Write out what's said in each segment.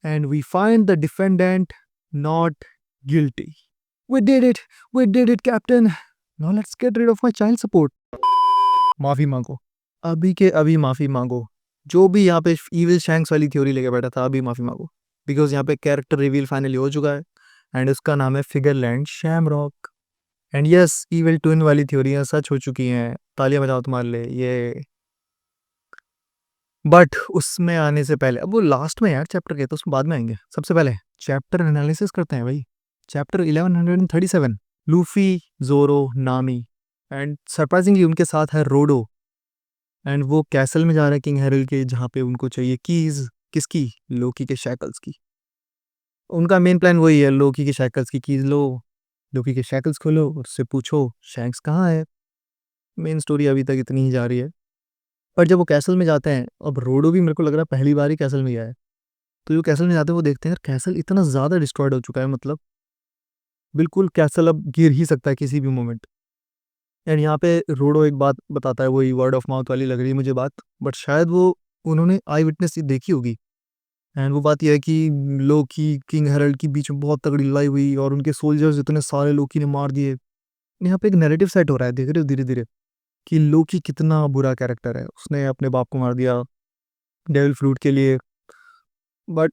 and we find the defendant not guilty. We did it, Captain. Now let's get rid of my child support. माफी मांगो, अभी के अभी माफी मांगो. जो भी यहाँ पे इविल शैंक्स वाली थ्योरी लेके बैठा था, अभी माफी मांगो, बिकॉज यहाँ पे कैरेक्टर रिवील फाइनली हो चुका है एंड उसका नाम है Figureland shamrock. And yes, evil twin वाली थ्योरियां सच हो चुकी हैं. तालियां बजाओ तुम्हारे लिए ये. बट उसमें आने से पहले, अब वो लास्ट में यार चैप्टर के, तो उसमें बाद में आएंगे. सबसे पहले चैप्टर एनालिसिस करते हैं भाई. चैप्टर 1137, लूफी, जोरो, नामी एंड सरप्राइजिंगली उनके साथ है रोडो. एंड वो कैसल में जा रहा है किंग हेरल्ड के, जहाँ पे उनको चाहिए कीज. किसकी? लोकी के शैकल्स की. उनका मेन प्लान वही है, लोकी के शैकल्स की कीज लो, लोकी के शैकल्स खोलो, उससे पूछो शैंक्स कहाँ है. मेन स्टोरी अभी तक इतनी ही जा रही है. पर जब वो कैसल में जाते हैं, अब रोडो भी मेरे को लग रहा है पहली बार ही कैसल में गया है, तो जो कैसल में जाते हैं वो देखते हैं यार कैसल इतना ज़्यादा डिस्ट्रॉयड हो चुका है, मतलब बिल्कुल कैसल अब गिर ही सकता है किसी भी मोमेंट. एंड यहाँ पे रोडो एक बात बताता है, वही वर्ड ऑफ माउथ वाली लग रही है मुझे बात, बट शायद वो उन्होंने आई विटनेस देखी होगी. एंड वो बात यह है कि लोकी किंग हेरल्ड की बीच में बहुत तगड़ी लड़ाई हुई और उनके सोल्जर्स इतने सारे लोकी ने मार दिए. यहाँ पे एक नैरेटिव सेट हो रहा है, देख रहे हो धीरे धीरे, कि लोकी कितना बुरा कैरेक्टर है. उसने अपने बाप को मार दिया डेविल फ्रूट के लिए. बट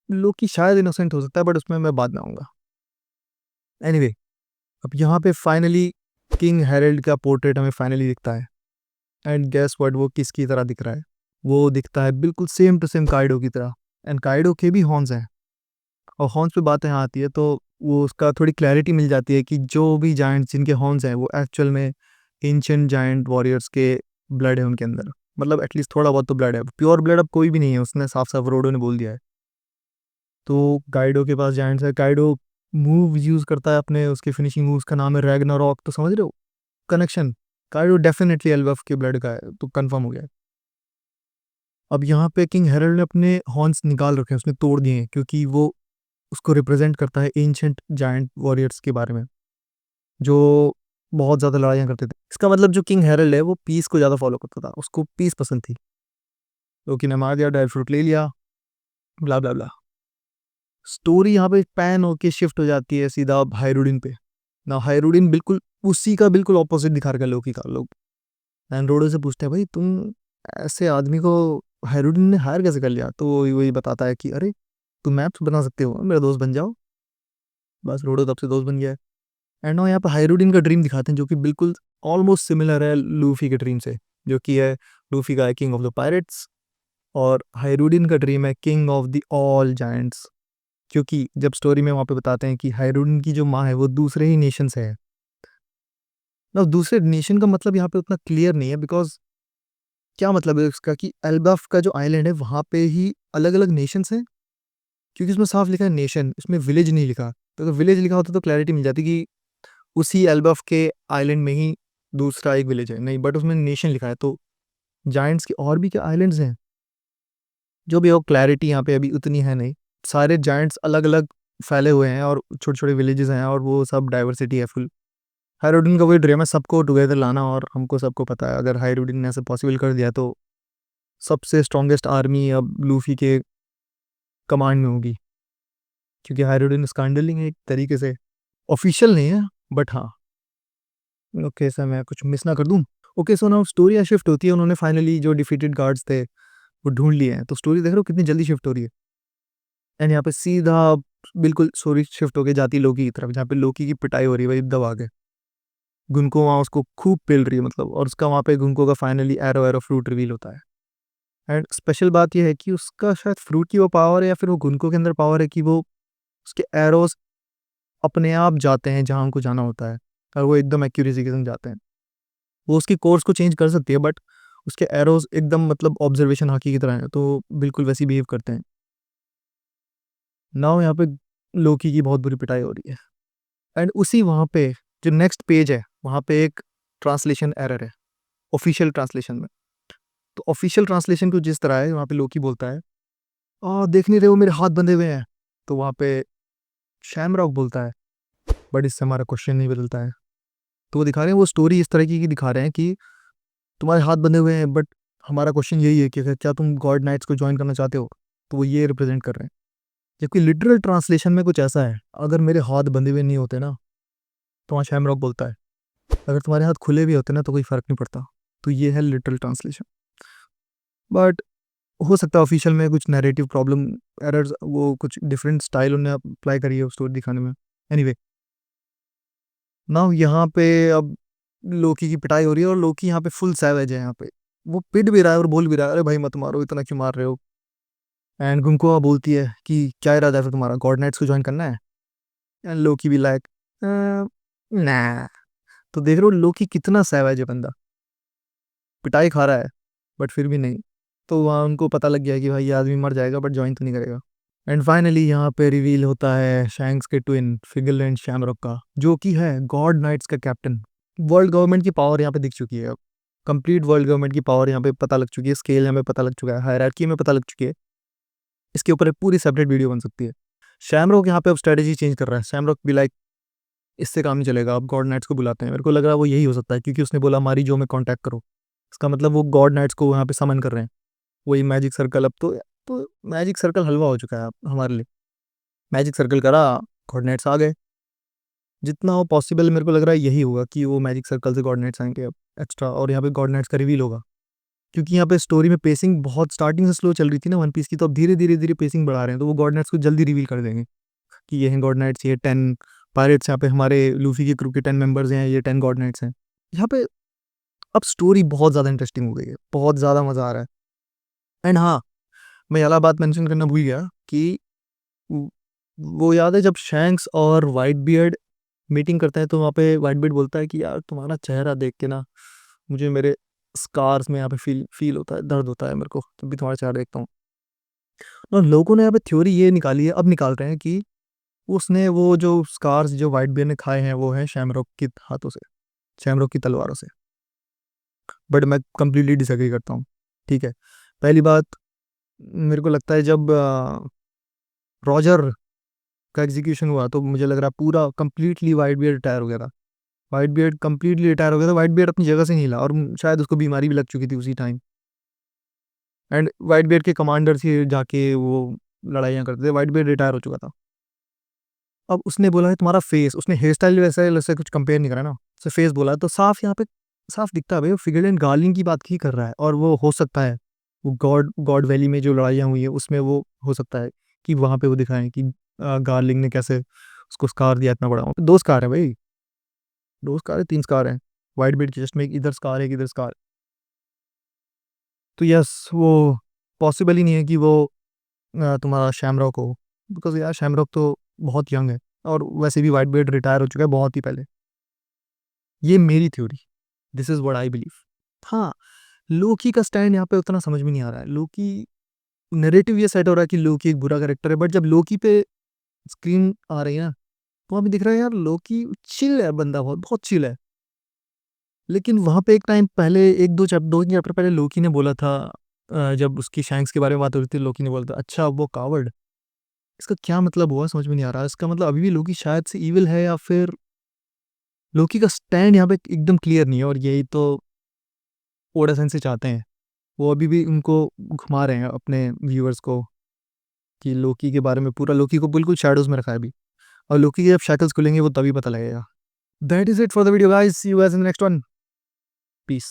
लोकी शायद इनोसेंट हो सकता है, बट उसमें मैं बाद में आऊँगा. एनीवे, अब यहाँ पे फाइनली किंग हेरल्ड का पोर्ट्रेट हमें फाइनली दिखता है. एंड गेस व्हाट, वो किसकी तरह दिख रहा है? वो दिखता है बिल्कुल सेम टू सेम काइडो की तरह. एंड काइडो के भी हॉर्न्स हैं, और हॉर्न्स पे बातें आती है तो वो उसका थोड़ी क्लैरिटी मिल जाती है कि जो भी जायंट्स जिनके हॉर्न्स हैं वो एक्चुअल में एंशिएंट जायंट वॉरियर्स के ब्लड है उनके अंदर. मतलब एटलीस्ट थोड़ा बहुत तो ब्लड है. प्योर ब्लड अब कोई भी नहीं है, उसने साफ साफ रोडो ने बोल दिया है. तो काइडो के पास जायंट्स है. काइडो मूव यूज़ करता है अपने, उसके फिनिशिंग मूव्स का नाम है रैग्नारॉक. तो समझ रहे हो कनेक्शन? काइडो डेफिनेटली एल्बफ के ब्लड का है, तो कंफर्म हो गया. अब यहाँ पे किंग हेरल्ड ने अपने हॉर्न्स निकाल रखे हैं, उसने तोड़ दिए हैं, क्योंकि वो उसको रिप्रेजेंट करता है एंशिएंट जायंट वॉरियर्स के बारे में, जो बहुत ज़्यादा लड़ाइयाँ करते थे. इसका मतलब जो किंग हेरल्ड है वो पीस को ज़्यादा फॉलो करता था, उसको पीस पसंद थी. लोकी ने मार दिया, ड्राई फ्रूट ले लिया, ब्ला ब्ला ब्ला. स्टोरी यहाँ पे पैन होके शिफ्ट हो जाती है सीधा हायरुडिन पे. ना हायरुडिन बिल्कुल उसी का बिल्कुल ऑपोजिट दिखा रखा है लोकी का. लोग एंड रोडो से पूछते हैं भाई तुम ऐसे आदमी को हायरुडिन ने हायर कैसे कर लिया? तो वही बताता है कि अरे तुम मैप्स बना सकते हो, मेरा दोस्त बन जाओ. बस रोडो तब से दोस्त बन गया है. एंड now यहाँ पे हायरुडिन का ड्रीम दिखाते हैं, जो कि बिल्कुल ऑलमोस्ट सिमिलर है लूफी के ड्रीम से, जो कि है लूफी का है किंग ऑफ द पायरेट्स, और हायरुडिन का ड्रीम है king of the all giants. क्योंकि जब स्टोरी में वहाँ पे बताते हैं कि हायरुडिन की जो माँ है वो दूसरे ही नेशन से है. ना दूसरे नेशन का मतलब यहाँ पे उतना क्लियर नहीं है, बिकॉज क्या मतलब है इसका कि एल्बफ का जो आइलैंड है वहाँ पे ही अलग अलग नेशंस हैं. क्योंकि उसमें साफ लिखा है नेशन, इसमें विलेज नहीं लिखा. तो अगर विलेज लिखा होता तो क्लैरिटी मिल जाती कि उसी एल्बफ के आइलैंड में ही दूसरा एक विलेज है. नहीं, बट उसमें नेशन लिखा है. तो जायंट्स के और भी क्या आइलैंड्स हैं? जो भी हो, क्लैरिटी यहाँ पे अभी उतनी है नहीं. सारे जायंट्स अलग अलग फैले हुए हैं और छोटे छोटे विलेजेस हैं, और वो सब डाइवर्सिटी है फुल. हायरुडिन का वही ड्रीम है सबको टुगेदर लाना, और हमको सबको पता है अगर हायरुडिन ने ऐसे पॉसिबल कर दिया तो सबसे स्ट्रॉन्गेस्ट आर्मी अब लूफी के कमांड में होगी. क्योंकि हायरुडिन स्कैंडलिंग है एक तरीके से, ऑफिशियल नहीं है बट हाँ. ओके सर, मैं कुछ मिस ना कर दूं. Okay so now story shift होती है. उन्होंने फाइनली जो डिफीटेड गार्ड्स थे वो ढूंढ लिए हैं. तो स्टोरी देख रहे हो कितनी जल्दी शिफ्ट हो रही है. एंड यहाँ पे सीधा बिल्कुल स्टोरी शिफ्ट होके जाती है लोकी की तरफ, जहाँ पे लोकी की पिटाई हो रही है भाई दबा के. गुनको वहाँ उसको खूब पेल रही है मतलब, और उसका वहाँ पे गुनको का finally arrow arrow fruit reveal होता है. एंड स्पेशल बात यह है कि उसका शायद फ्रूट की वो पावर है, या फिर वो गुनको के अंदर पावर है कि वो उसके एरोज अपने आप जाते हैं जहाँ उनको जाना होता है, और वो एकदम एक्यूरेसी के संग जाते हैं. वो उसकी कोर्स को चेंज कर सकती है, बट उसके एरोज एकदम मतलब ऑब्जर्वेशन हाकी की तरह है, तो बिल्कुल वैसी बिहेव करते हैं. नाउ यहाँ पे लोकी की बहुत बुरी पिटाई हो रही है. एंड उसी वहाँ पे जो नेक्स्ट पेज है वहाँ पे एक ट्रांसलेशन एरर है ऑफिशियल ट्रांसलेशन में. तो ऑफिशियल ट्रांसलेशन को जिस तरह है वहाँ पे लोकी बोलता है देख नहीं रहे हो मेरे हाथ बंधे हुए हैं. तो वहाँ पे शैमरॉक बोलता है बट इससे हमारा क्वेश्चन नहीं बदलता है. तो वो दिखा रहे हैं, वो स्टोरी इस तरह की दिखा रहे हैं कि तुम्हारे हाथ बंधे हुए हैं, बट हमारा क्वेश्चन यही है कि अगर क्या तुम गॉड नाइट्स को ज्वाइन करना चाहते हो. तो वो ये रिप्रेजेंट कर रहे हैं. जबकि लिटरल ट्रांसलेशन में कुछ ऐसा है, अगर मेरे हाथ बंधे हुए नहीं होते ना, तो वहाँ शैमरॉक बोलता है, अगर तुम्हारे हाथ खुले भी होते ना तो कोई फ़र्क नहीं पड़ता। तो ये है लिटरल ट्रांसलेशन। बट हो सकता है ऑफिशियल में कुछ नैरेटिव प्रॉब्लम, एरर्स, वो कुछ डिफरेंट स्टाइल उन्होंने अप्लाई करी है स्टोरी दिखाने में। एनीवे, नाउ यहाँ पे अब लोकी की पिटाई हो रही है और लोकी यहाँ पे फुल सैवेज है। यहाँ पे वो पिट भी रहा है और बोल भी रहा है, अरे भाई मत मारो, इतना क्यों मार रहे हो। एंड गुंको बोलती है कि क्या इरादा है फिर तुम्हारा, गॉड नाइट्स को ज्वाइन करना है। एंड लोकी भी लाइक ना। तो देख रहे हो लोकी कितना सैवेज है बंदा, पिटाई खा रहा है बट फिर भी नहीं। तो वहाँ उनको पता लग गया कि भाई ये आदमी मर जाएगा बट ज्वाइन तो नहीं करेगा। एंड फाइनली यहाँ पे रिवील होता है शैंक्स के ट्विन फिगल एंड शैमरॉक का, जो कि है गॉड नाइट्स का कैप्टन। वर्ल्ड गवर्नमेंट की पावर यहाँ पे दिख चुकी है अब, कंप्लीट वर्ल्ड गवर्नमेंट की पावर यहाँ पे पता लग चुकी है, स्केल यहाँ पे पता लग चुका है, हायरार्की में पता लग चुकी है। इसके ऊपर एक पूरी सेपरेट वीडियो बन सकती है। शैमरॉक यहाँ पे अब स्ट्रेटेजी चेंज कर रहा है। शैमरॉक भी लाइक इससे काम नहीं चलेगा, अब गॉड नाइट्स को बुलाते हैं। मेरे को लग रहा है वो यही हो सकता है, क्योंकि उसने बोला हमारी जो में कांटेक्ट करो, इसका मतलब वो गॉड नाइट्स को यहाँ पे समन कर रहे हैं। वही मैजिक सर्कल, अब तो मैजिक सर्कल हलवा हो चुका है अब हमारे लिए। मैजिक सर्कल करा, कोऑर्डिनेट्स आ गए। जितना हो पॉसिबल मेरे को लग रहा है यही होगा कि वो मैजिक सर्कल से कोऑर्डिनेट्स आएंगे अब एक्स्ट्रा, और यहाँ पे कोऑर्डिनेट्स का रिवील होगा। क्योंकि यहाँ पे स्टोरी में पेसिंग बहुत स्टार्टिंग से स्लो चल रही थी ना वन पीस की, तो अब धीरे धीरे धीरे पेसिंग बढ़ा रहे हैं, तो वो कोऑर्डिनेट्स को जल्दी रिवील कर देंगे कि ये हैं कोऑर्डिनेट्स, ये 10 पायरेट्स यहाँ पे हमारे लूफी की क्रू के 10 मेंबर्स हैं, ये 10 कोऑर्डिनेट्स हैं यहाँ पे। अब स्टोरी बहुत ज़्यादा इंटरेस्टिंग हो गई है, बहुत ज़्यादा मज़ा आ रहा है। एंड हाँ, मैं ये वाला बात मेंशन करना भूल गया कि वो याद है जब शैंक्स और वाइट बियर्ड मीटिंग करते हैं, तो वहाँ पे वाइट बियर्ड बोलता है कि यार तुम्हारा चेहरा देख के ना मुझे मेरे स्कार्स में यहाँ पे फील होता है, दर्द होता है मेरे को जब भी तुम्हारा चेहरा देखता हूँ। और लोगों ने यहाँ पे थ्योरी ये निकाली है, अब निकाल रहे हैं कि उसने वो जो स्कार्स जो वाइट बियर्ड ने खाए हैं वो है शैमरॉक के हाथों से, शैमरॉक की तलवारों से। बट मैं कंप्लीटली डिसएग्री करता हूँ। ठीक है, पहली बात, मेरे को लगता है जब रॉजर का एग्जीक्यूशन हुआ तो मुझे लग रहा है पूरा कंप्लीटली वाइट बियर्ड रिटायर हो गया था। वाइट बियर्ड कंप्लीटली रिटायर हो गया था, वाइट बियर्ड अपनी जगह से नहीं हिला, और शायद उसको बीमारी भी लग चुकी थी उसी टाइम। एंड वाइट बियर्ड के कमांडर से जाके वो लड़ाइयाँ करते थे, वाइट बियर्ड रिटायर हो चुका था। अब उसने बोला है तुम्हारा फेस, उसने हेयर स्टाइल वैसे वैसे कुछ कंपेयर नहीं करा ना, उसने फेस बोला है, तो साफ यहाँ पे साफ दिखता है भाई वो फिगर एंड गार्लिंग की बात ही कर रहा है। और वो हो सकता है वो गॉड गॉड वैली में जो लड़ाइयाँ हुई है उसमें वो हो सकता है कि वहाँ पे वो दिखाएं कि गार्लिंग ने कैसे उसको स्कार दिया इतना बड़ा। वहाँ पे 2 स्कार है भाई, 2 स्कार है, 3 स्कार है वाइट बियर्ड के चेस्ट में, एक इधर स्कार है एक इधर स्कार। तो यस, वो पॉसिबल ही नहीं है कि वो तुम्हारा शैमरॉक हो, बिकॉज यार शैमरॉक तो बहुत यंग है, और वैसे भी वाइट बियर्ड रिटायर हो चुका है बहुत ही पहले। ये मेरी theory, this is what I believe. हाँ, लोकी का स्टैंड यहाँ पे उतना समझ में नहीं आ रहा है। लोकी नैरेटिव ये सेट हो रहा है कि लोकी एक बुरा कैरेक्टर है, बट जब लोकी पे स्क्रीन आ रही है ना, तो वहाँ पे दिख रहा है यार लोकी चिल है, बंदा बहुत बहुत चिल है। लेकिन वहाँ पे एक टाइम पहले, एक दो चैप्टर 2 चैप्टर पहले लोकी ने बोला था, जब उसकी शैंक्स के बारे में बात हो रही थी, लोकी ने बोला था अच्छा वो कावर्ड। इसका क्या मतलब हुआ समझ में नहीं आ रहा। इसका मतलब अभी भी लोकी शायद से इविल है, या फिर लोकी का स्टैंड यहाँ पे एकदम क्लियर नहीं है, और यही तो ओडा सेंसे चाहते हैं। वो अभी भी उनको घुमा रहे हैं अपने व्यूअर्स को कि लोकी के बारे में, पूरा लोकी को बिल्कुल शैडोज में रखा है अभी, और लोकी के जब शैकल्स खुलेंगे वो तभी पता लगेगा। That is it for the video guys, see you guys in the next one, piece.